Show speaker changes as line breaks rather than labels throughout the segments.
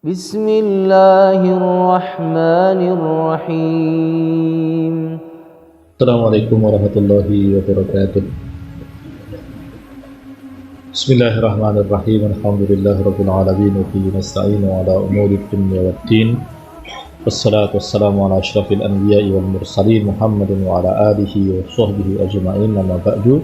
Bismillahirrahmanirrahim.
Assalamualaikum warahmatullahi wabarakatuh. Bismillahirrahmanirrahim. Alhamdulillahirabbil alamin wa bihi nasta'inu ala umuri dunya waddin. Wassalatu wassalamu ala asyrafil anbiya'i wal mursalin Muhammadin wa ala alihi wa sahbihi ajma'in. Amma ba'du.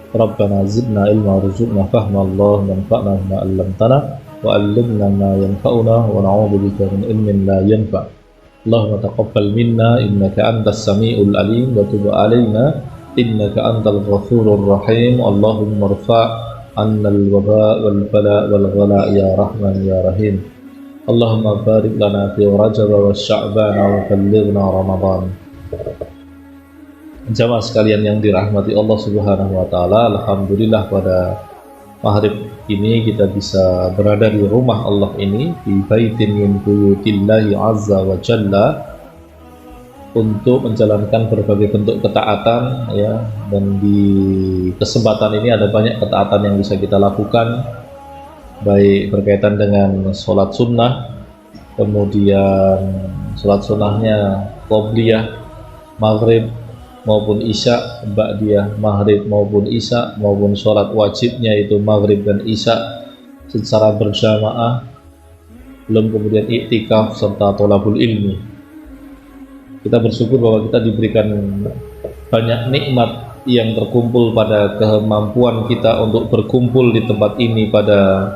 Rabbana zidna ilma warzuqna fahma Allahumma anfa'na bima 'allamtana wa 'allimna ma yanfa'una wa na'udzubika min ilmin la yanfa'. Allahumma taqabbal minna innaka antas samiul alim wa tub 'alaina innaka antal ghafurur rahim. Allahumma irfa' 'annal waba wal bala wal ghala ya rahman ya rahim. Allahumma barik lana fi Rajab wa Sya'ban wa ballighna Ramadan. Jamaah sekalian yang dirahmati Allah Subhanahu wa taala, alhamdulillah pada maghrib ini kita bisa berada di rumah Allah ini, di baitin min buyutillahi azza wa jalla, untuk menjalankan berbagai bentuk ketaatan ya. Dan di kesempatan ini ada banyak ketaatan yang bisa kita lakukan, baik berkaitan dengan sholat sunnah, kemudian sholat sunnahnya qobliyah, maghrib maupun isya, ba'diyah maghrib maupun isya, maupun sholat wajibnya itu maghrib dan isya secara berjamaah, belum kemudian iktikaf serta tholabul ilmi. Kita bersyukur bahwa kita diberikan banyak nikmat yang terkumpul pada kemampuan kita untuk berkumpul di tempat ini pada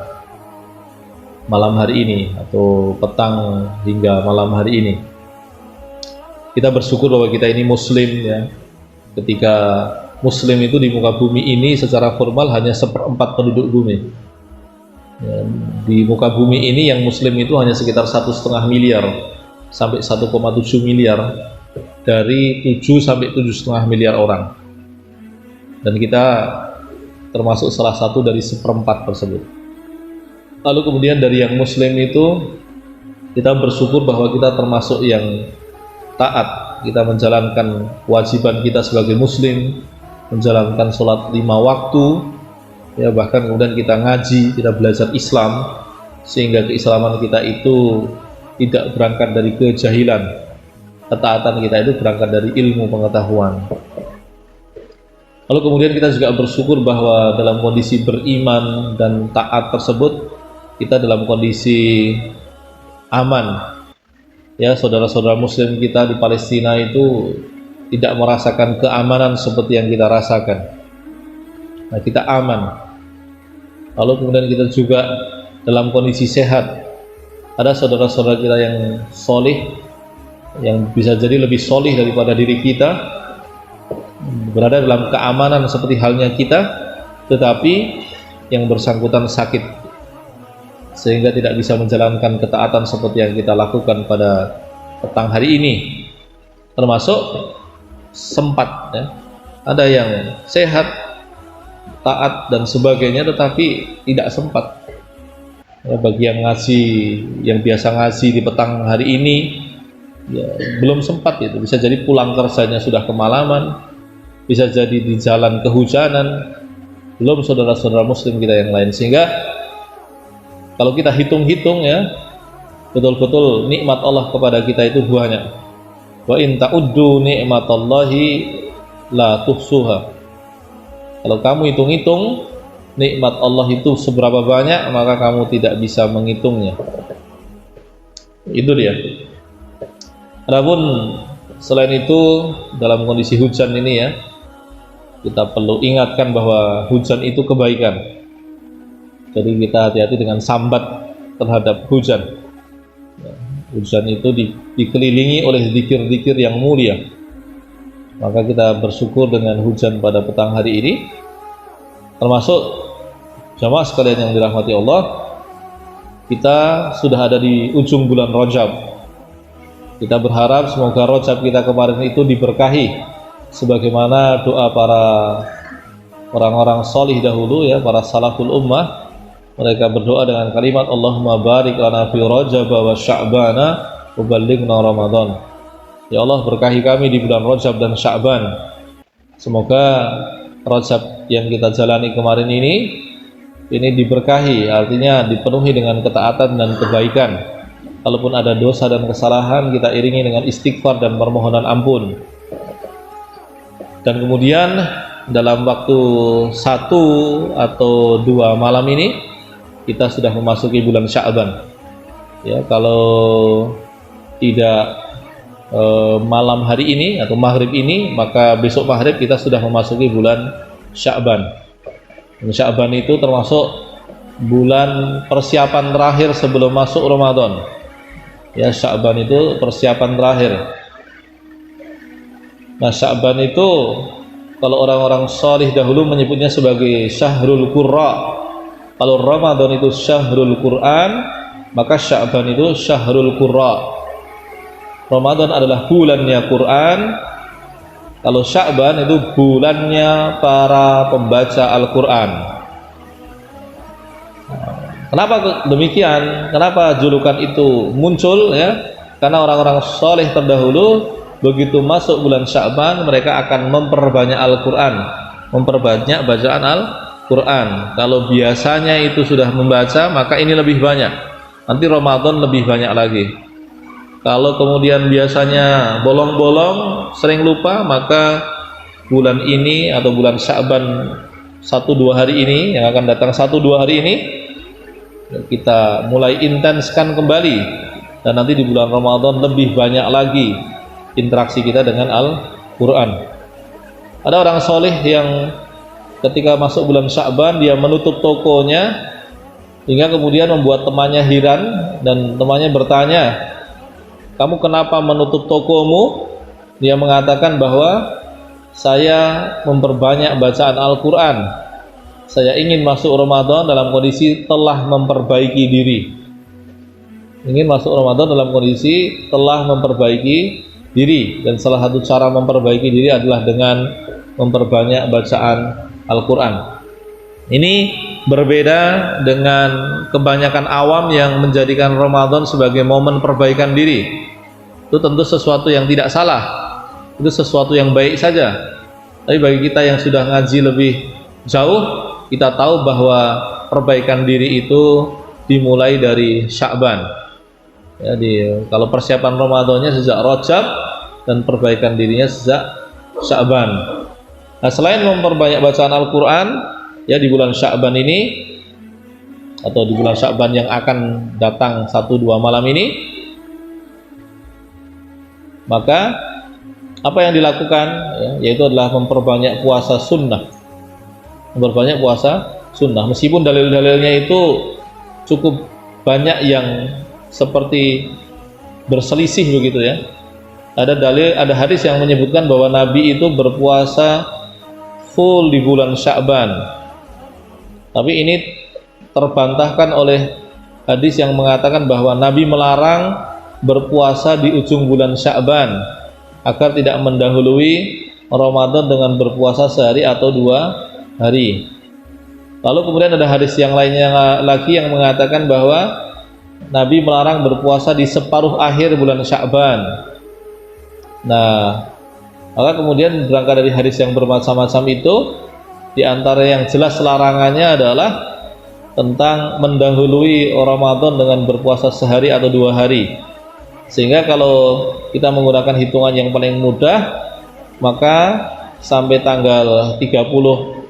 malam hari ini atau petang hingga malam hari ini. Kita bersyukur bahwa kita ini muslim ya. Ketika muslim itu di muka bumi ini secara formal hanya 1/4 penduduk bumi ya, di muka bumi ini yang muslim itu hanya sekitar 1,5 miliar sampai 1,7 miliar dari 7 sampai 7,5 miliar orang, dan kita termasuk salah satu dari 1/4 tersebut. Lalu kemudian dari yang muslim itu kita bersyukur bahwa kita termasuk yang taat, kita menjalankan kewajiban kita sebagai muslim, menjalankan sholat 5 waktu ya, bahkan kemudian kita ngaji, kita belajar Islam, sehingga keislaman kita itu tidak berangkat dari kejahilan, ketaatan kita itu berangkat dari ilmu pengetahuan. Lalu kemudian kita juga bersyukur bahwa dalam kondisi beriman dan taat tersebut kita dalam kondisi aman ya. Saudara-saudara muslim kita di Palestina itu tidak merasakan keamanan seperti yang kita rasakan. Nah, kita aman. Lalu kemudian kita juga dalam kondisi sehat. Ada saudara-saudara kita yang solih, yang bisa jadi lebih solih daripada diri kita, berada dalam keamanan seperti halnya kita, tetapi yang bersangkutan sakit, sehingga tidak bisa menjalankan ketaatan seperti yang kita lakukan pada petang hari ini. Termasuk sempat ya, ada yang sehat, taat dan sebagainya, tetapi tidak sempat ya. Bagi yang ngaji, yang biasa ngaji di petang hari ini ya, belum sempat. Itu bisa jadi pulang kerjanya sudah kemalaman, bisa jadi di jalan kehujanan, belum saudara-saudara muslim kita yang lain. Sehingga kalau kita hitung-hitung ya, betul-betul nikmat Allah kepada kita itu banyak. Wa in ta'uddu ni'matallahi la tuhsuha. Kalau kamu hitung-hitung nikmat Allah itu seberapa banyak, maka kamu tidak bisa menghitungnya. Itu dia. Adapun selain itu, dalam kondisi hujan ini ya, kita perlu ingatkan bahwa hujan itu kebaikan. Jadi kita hati-hati dengan sambat terhadap hujan. Hujan itu dikelilingi oleh zikir-zikir yang mulia. Maka kita bersyukur dengan hujan pada petang hari ini. Termasuk jamaah sekalian yang dirahmati Allah, kita sudah ada di ujung bulan Rajab. Kita berharap semoga Rajab kita kemarin itu diberkahi, sebagaimana doa para orang-orang solih dahulu ya, para salaful ummah. Mereka berdoa dengan kalimat Allahumma barik lana fi Rajab wa Sya'bana wa ballighna Ramadan. Ya Allah, berkahi kami di bulan Rajab dan Sya'ban. Semoga Rajab yang kita jalani kemarin ini diberkahi, artinya dipenuhi dengan ketaatan dan kebaikan. Kalaupun ada dosa dan kesalahan, kita iringi dengan istighfar dan permohonan ampun. Dan kemudian dalam waktu 1 atau 2 malam ini kita sudah memasuki bulan Sya'ban. Ya, kalau tidak malam hari ini atau maghrib ini, maka besok maghrib kita sudah memasuki bulan Sya'ban. Sya'ban itu termasuk bulan persiapan terakhir sebelum masuk Ramadan. Ya, Sya'ban itu persiapan terakhir. Nah, Sya'ban itu kalau orang-orang salih dahulu menyebutnya sebagai Syahrul Qurra. Kalau Ramadan itu Syahrul Quran, maka Sya'ban itu Syahrul Qurra. Ramadan adalah bulannya Quran, kalau Sya'ban itu bulannya para pembaca Al-Quran. Kenapa demikian? Kenapa julukan itu muncul? Ya, karena orang-orang soleh terdahulu begitu masuk bulan Sya'ban mereka akan memperbanyak Al-Quran, memperbanyak bacaan Al-Quran. Kalau biasanya itu sudah membaca, maka ini lebih banyak. Nanti Ramadan lebih banyak lagi. Kalau kemudian biasanya bolong-bolong, sering lupa, maka bulan ini atau bulan Sya'ban 1-2 hari ini yang akan datang 1-2 hari ini kita mulai intenskan kembali, dan nanti di bulan Ramadan lebih banyak lagi interaksi kita dengan Al-Quran. Ada orang soleh yang ketika masuk bulan Sya'ban dia menutup tokonya hingga kemudian membuat temannya heran, dan temannya bertanya, "Kamu kenapa menutup tokomu?" Dia mengatakan bahwa saya memperbanyak bacaan Al-Quran. Saya ingin masuk Ramadan dalam kondisi telah memperbaiki diri. Ingin masuk Ramadan dalam kondisi telah memperbaiki diri, dan salah satu cara memperbaiki diri adalah dengan memperbanyak bacaan Al-Quran. Ini berbeda dengan kebanyakan awam yang menjadikan Ramadan sebagai momen perbaikan diri. Itu tentu sesuatu yang tidak salah, itu sesuatu yang baik saja. Tapi bagi kita yang sudah ngaji lebih jauh, kita tahu bahwa perbaikan diri itu dimulai dari Sya'ban. Ya, kalau persiapan Ramadannya sejak Rajab dan perbaikan dirinya sejak Sya'ban. Nah, selain memperbanyak bacaan Al-Quran, ya di bulan Sya'ban ini atau di bulan Sya'ban yang akan datang 1-2 malam ini, maka apa yang dilakukan ya, yaitu adalah memperbanyak puasa sunnah. Memperbanyak puasa sunnah, meskipun dalil-dalilnya itu cukup banyak yang seperti berselisih begitu ya. Ada hadis yang menyebutkan bahwa Nabi itu berpuasa full di bulan Sya'ban. Tapi ini terbantahkan oleh hadis yang mengatakan bahwa Nabi melarang berpuasa di ujung bulan Sya'ban agar tidak mendahului Ramadan dengan berpuasa sehari atau 2 hari. Lalu kemudian ada hadis yang lainnya lagi yang mengatakan bahwa Nabi melarang berpuasa di separuh akhir bulan Sya'ban. Nah, maka kemudian berangkat dari hadis yang bermacam-macam itu, di antara yang jelas larangannya adalah tentang mendahului Ramadan dengan berpuasa sehari atau 2 hari. Sehingga kalau kita menggunakan hitungan yang paling mudah, maka sampai tanggal 30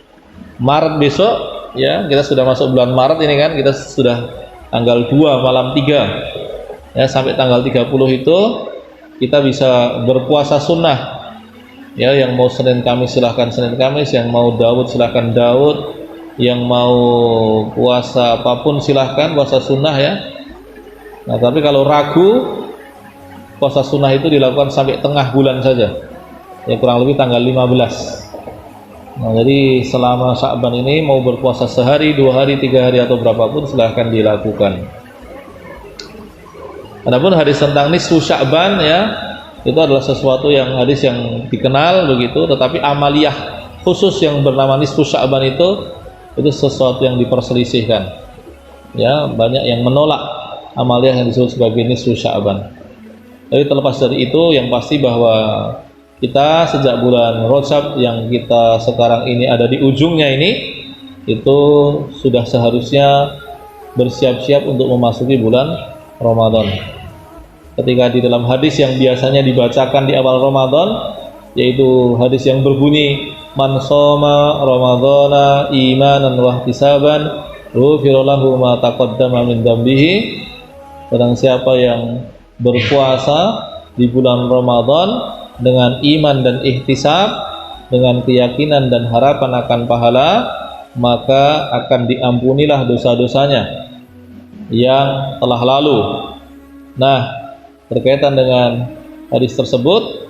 Maret besok, ya kita sudah masuk bulan Maret ini kan, kita sudah tanggal 2 malam 3 ya, sampai tanggal 30 itu kita bisa berpuasa sunnah ya. Yang mau Senin Kamis silahkan Senin Kamis, yang mau Daud silahkan Daud, yang mau puasa apapun silahkan puasa sunnah ya. Nah, tapi kalau ragu, puasa sunnah itu dilakukan sampai tengah bulan saja ya, kurang lebih tanggal 15. Nah, jadi selama Sya'ban ini mau berpuasa sehari, 2 hari, 3 hari atau berapapun silahkan dilakukan. Adapun hadis tentang nisfu Sya'ban ya, itu adalah sesuatu yang hadis yang dikenal begitu, tetapi amaliyah khusus yang bernama nisfu Sya'ban itu sesuatu yang diperselisihkan. Ya, banyak yang menolak amaliyah yang disebut sebagai nisfu Sya'ban. Tapi terlepas dari itu, yang pasti bahwa kita sejak bulan Rajab yang kita sekarang ini ada di ujungnya ini, itu sudah seharusnya bersiap-siap untuk memasuki bulan Ramadan. ketika di dalam hadis yang biasanya dibacakan di awal Ramadan, yaitu hadis yang berbunyi man shoma ramadhana imanan wa ihtisaban ghufira lahu ma taqaddama min dzambihi. Barang siapa yang berpuasa di bulan Ramadan dengan iman dan ihtisab, dengan keyakinan dan harapan akan pahala, maka akan diampunilah dosa-dosanya yang telah lalu. Nah, berkaitan dengan hadis tersebut,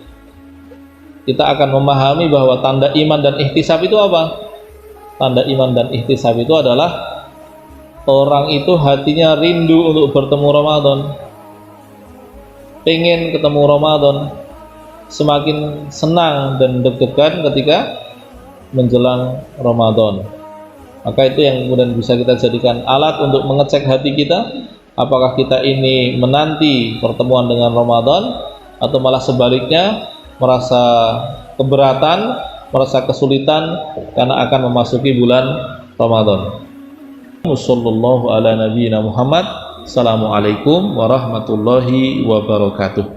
kita akan memahami bahwa tanda iman dan ihtisab itu apa? Tanda iman dan ihtisab itu adalah orang itu hatinya rindu untuk bertemu Ramadan, pengen ketemu Ramadan, semakin senang dan deg-degan ketika menjelang Ramadan. Maka itu yang kemudian bisa kita jadikan alat untuk mengecek hati kita, apakah kita ini menanti pertemuan dengan Ramadan atau malah sebaliknya merasa keberatan, merasa kesulitan karena akan memasuki bulan Ramadan. Wassallallahu ala nabiyyina Muhammad. Assalamualaikum warahmatullahi wabarakatuh.